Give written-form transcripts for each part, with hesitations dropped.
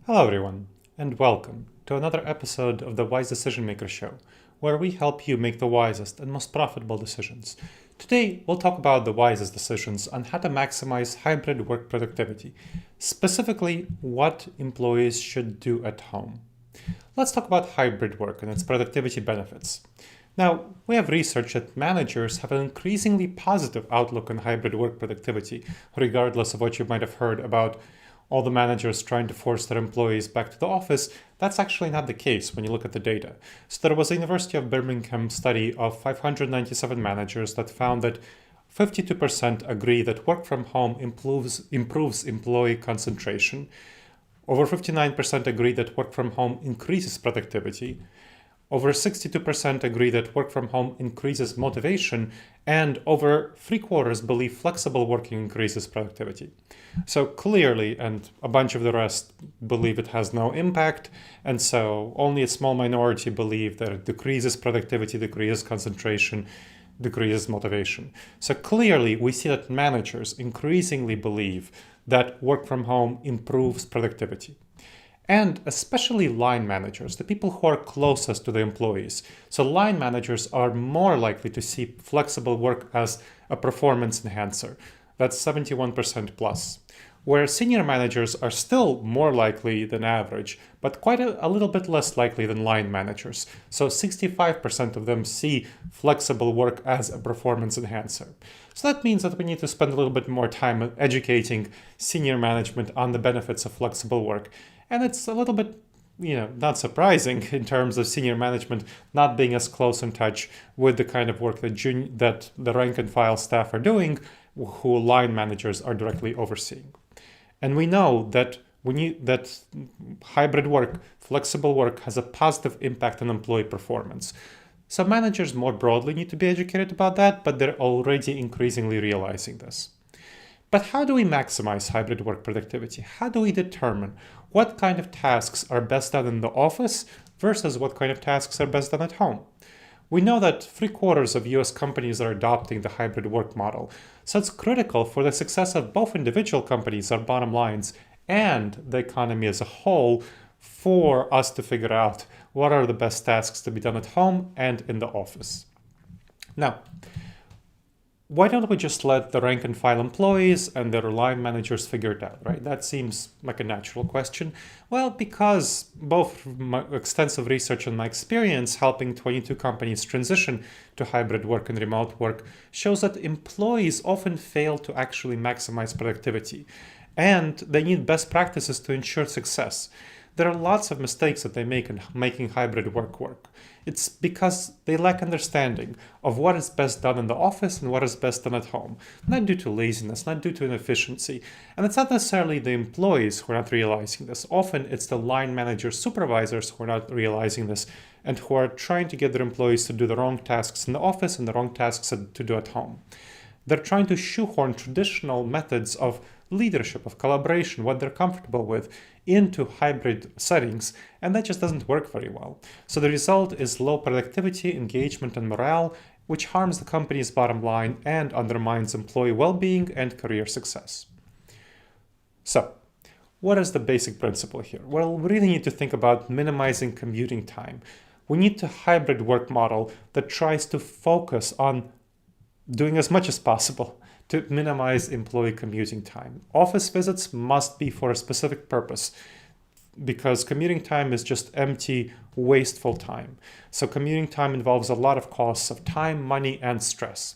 Hello, everyone, and welcome to another episode of the Wise Decision Maker Show, where we help you make the wisest and most profitable decisions. Today, we'll talk about the wisest decisions on how to maximize hybrid work productivity, specifically what employees should do at home. Let's talk about hybrid work and its productivity benefits. Now, we have research that managers have an increasingly positive outlook on hybrid work productivity, regardless of what you might have heard about all the managers trying to force their employees back to the office. That's actually not the case when you look at the data. So there was a University of Birmingham study of 597 managers that found that 52% agree that work from home improves employee concentration. Over 59% agree that work from home increases productivity. Over 62% agree that work from home increases motivation, and over three-quarters believe flexible working increases productivity. So clearly, and a bunch of the rest believe it has no impact, and so only a small minority believe that it decreases productivity, decreases concentration, decreases motivation. So clearly, we see that managers increasingly believe that work from home improves productivity. And especially line managers, the people who are closest to the employees. So line managers are more likely to see flexible work as a performance enhancer. That's 71% plus. Where senior managers are still more likely than average, but quite a little bit less likely than line managers. So 65% of them see flexible work as a performance enhancer. So that means that we need to spend a little bit more time educating senior management on the benefits of flexible work. And it's a little bit, not surprising in terms of senior management not being as close in touch with the kind of work that the rank and file staff are doing, who line managers are directly overseeing. And we know that that hybrid work, flexible work, has a positive impact on employee performance. So managers more broadly need to be educated about that, but they're already increasingly realizing this. But how do we maximize hybrid work productivity? How do we determine what kind of tasks are best done in the office versus what kind of tasks are best done at home? We know that three-quarters of US companies are adopting the hybrid work model, so it's critical for the success of both individual companies, our bottom lines, and the economy as a whole for us to figure out what are the best tasks to be done at home and in the office. Now, why don't we just let the rank and file employees and their line managers figure it out, right? That seems like a natural question. Well, because both my extensive research and my experience helping 22 companies transition to hybrid work and remote work shows that employees often fail to actually maximize productivity, and they need best practices to ensure success. There are lots of mistakes that they make in making hybrid work. It's because they lack understanding of what is best done in the office and what is best done at home. Not due to laziness, not due to inefficiency. And it's not necessarily the employees who are not realizing this. Often it's the line managers, supervisors who are not realizing this and who are trying to get their employees to do the wrong tasks in the office and the wrong tasks to do at home. They're trying to shoehorn traditional methods of leadership, of collaboration, what they're comfortable with, into hybrid settings, and that just doesn't work very well. So the result is low productivity, engagement, and morale, which harms the company's bottom line and undermines employee well-being and career success. So, what is the basic principle here? Well, we really need to think about minimizing commuting time. We need a hybrid work model that tries to focus on doing as much as possible to minimize employee commuting time. Office visits must be for a specific purpose because commuting time is just empty, wasteful time. So commuting time involves a lot of costs of time, money, and stress.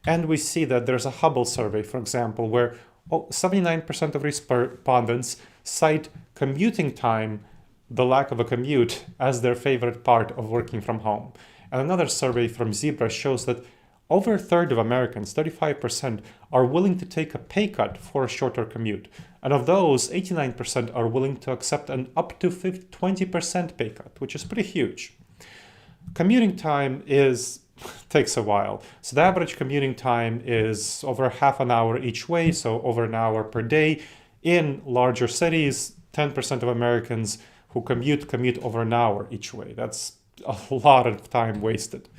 And we see that there's a Hubble survey, for example, where 79% of respondents cite commuting time, the lack of a commute, as their favorite part of working from home. And another survey from Zebra shows that over a third of Americans, 35%, are willing to take a pay cut for a shorter commute. And of those, 89% are willing to accept an up to 20% pay cut, which is pretty huge. Commuting time takes a while. So the average commuting time is over half an hour each way, so over an hour per day. In larger cities, 10% of Americans who commute over an hour each way. That's a lot of time wasted.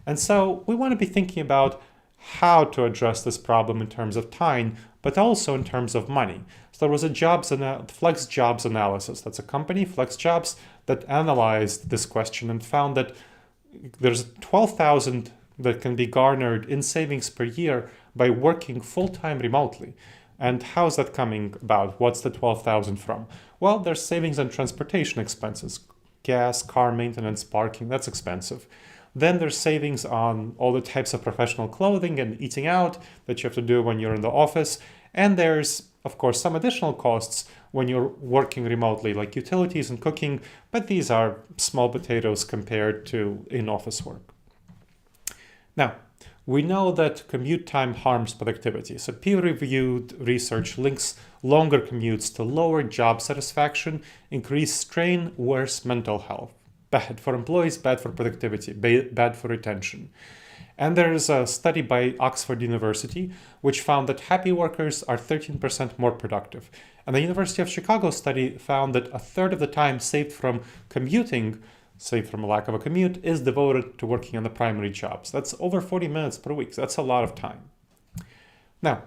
And so we want to be thinking about how to address this problem in terms of time, but also in terms of money. So there was a Flex Jobs analysis. That's a company, Flex Jobs, that analyzed this question and found that there's 12,000 that can be garnered in savings per year by working full-time remotely. And how's that coming about? What's the 12,000 from? Well, there's savings on transportation expenses, gas, car maintenance, parking, that's expensive. Then there's savings on all the types of professional clothing and eating out that you have to do when you're in the office. And there's, of course, some additional costs when you're working remotely, like utilities and cooking, but these are small potatoes compared to in-office work. Now, we know that commute time harms productivity. So peer-reviewed research links longer commutes to lower job satisfaction, increased strain, worse mental health. Bad for employees, bad for productivity, bad for retention. And there is a study by Oxford University which found that happy workers are 13% more productive. And the University of Chicago study found that a third of the time saved from commuting, saved from a lack of a commute, is devoted to working on the primary jobs. That's over 40 minutes per week. So that's a lot of time. Now,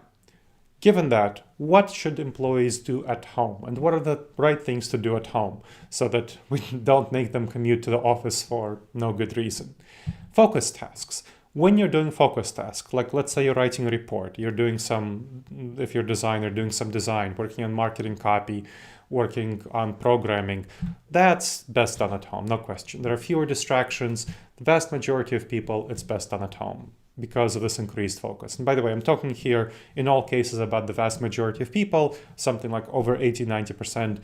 given that, what should employees do at home? And what are the right things to do at home so that we don't make them commute to the office for no good reason? Focus tasks. When you're doing focus tasks, like let's say you're writing a report, you're doing some, if you're a designer, doing some design, working on marketing copy, working on programming, that's best done at home, no question. There are fewer distractions. The vast majority of people, it's best done at home because of this increased focus. And by the way, I'm talking here in all cases about the vast majority of people, something like over 80, 90%,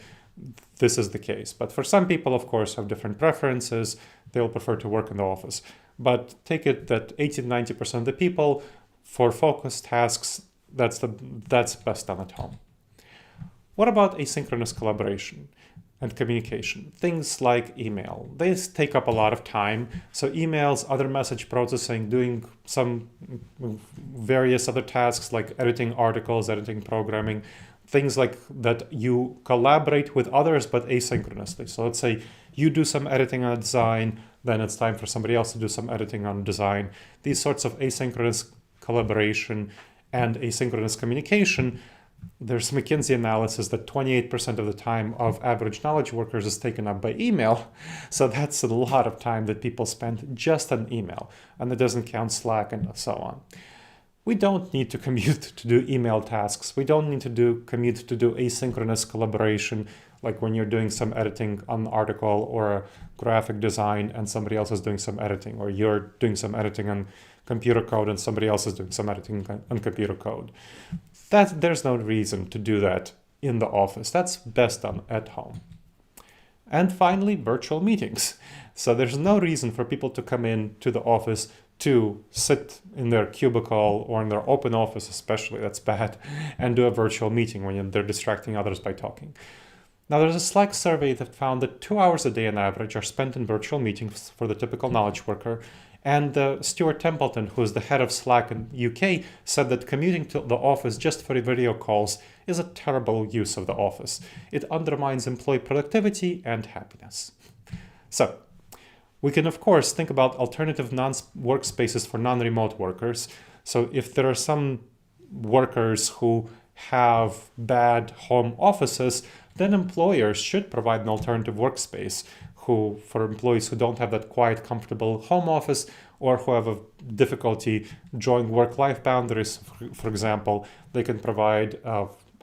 this is the case. But for some people, of course, have different preferences. They'll prefer to work in the office. But take it that 80, 90% of the people, for focus tasks, that's best done at home. What about asynchronous collaboration and communication? Things like email. They take up a lot of time. So emails, other message processing, doing some various other tasks like editing articles, editing programming, things like that you collaborate with others but asynchronously. So let's say you do some editing on a design, then it's time for somebody else to do some editing on design. These sorts of asynchronous collaboration and asynchronous communication, there's McKinsey analysis that 28% of the time of average knowledge workers is taken up by email. So that's a lot of time that people spend just on email, and it doesn't count Slack and so on. We don't need to commute to do email tasks. We don't need to commute to do asynchronous collaboration, like when you're doing some editing on an article or a graphic design and somebody else is doing some editing, or you're doing some editing on computer code and somebody else is doing some editing on computer code. There's no reason to do that in the office. That's best done at home. And finally, virtual meetings. So there's no reason for people to come in to the office to sit in their cubicle or in their open office, especially, that's bad, and do a virtual meeting when they're distracting others by talking. Now, there's a Slack survey that found that 2 hours a day on average are spent in virtual meetings for the typical knowledge worker. And Stuart Templeton, who is the head of Slack in UK, said that commuting to the office just for video calls is a terrible use of the office. It undermines employee productivity and happiness. So, we can, of course, think about alternative workspaces for non-remote workers. So if there are some workers who have bad home offices, then employers should provide an alternative workspace for employees who don't have that quiet, comfortable home office, or who have a difficulty drawing work-life boundaries. For example, they can provide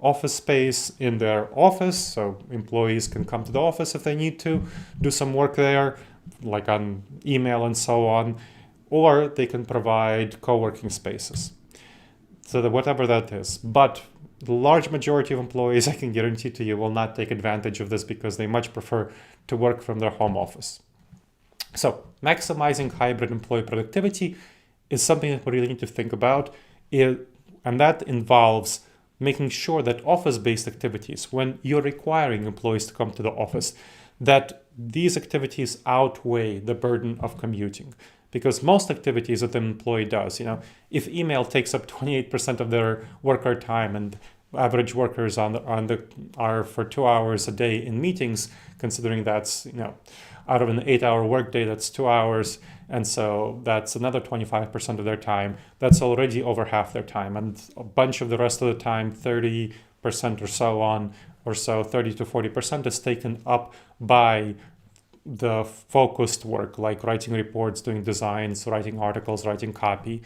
office space in their office, so employees can come to the office if they need to, do some work there, like on email and so on, or they can provide co-working spaces. So whatever that is. But the large majority of employees, I can guarantee to you, will not take advantage of this because they much prefer to work from their home office. So maximizing hybrid employee productivity is something that we really need to think about, and that involves making sure that office-based activities, when you're requiring employees to come to the office, that these activities outweigh the burden of commuting. Because most activities that an employee does, if email takes up 28% of their worker time and average workers are for 2 hours a day in meetings, considering that's, out of an 8-hour workday, that's 2 hours, And so that's another 25% of their time. That's already over half their time. And a bunch of the rest of the time, 30% or so on, or so 30 to 40% is taken up by the focused work, like writing reports, doing designs, writing articles, writing copy.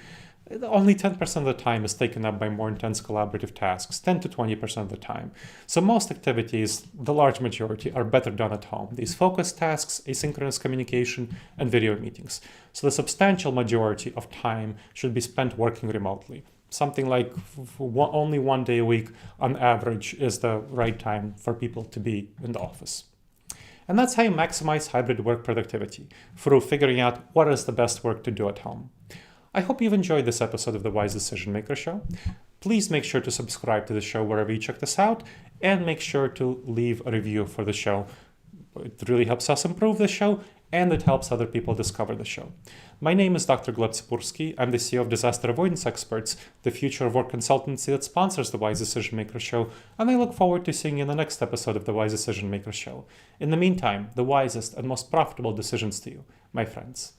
Only 10% of the time is taken up by more intense collaborative tasks, 10 to 20% of the time. So most activities, the large majority, are better done at home. These focused tasks, asynchronous communication, and video meetings. So the substantial majority of time should be spent working remotely. Something like only 1 day a week on average is the right time for people to be in the office. And that's how you maximize hybrid work productivity, through figuring out what is the best work to do at home. I hope you've enjoyed this episode of the Wise Decision Maker Show. Please make sure to subscribe to the show wherever you check this out, and make sure to leave a review for the show. It really helps us improve the show, and it helps other people discover the show. My name is Dr. Gleb Tsipursky. I'm the CEO of Disaster Avoidance Experts, the future of work consultancy that sponsors the Wise Decision Maker Show, and I look forward to seeing you in the next episode of the Wise Decision Maker Show. In the meantime, the wisest and most profitable decisions to you, my friends.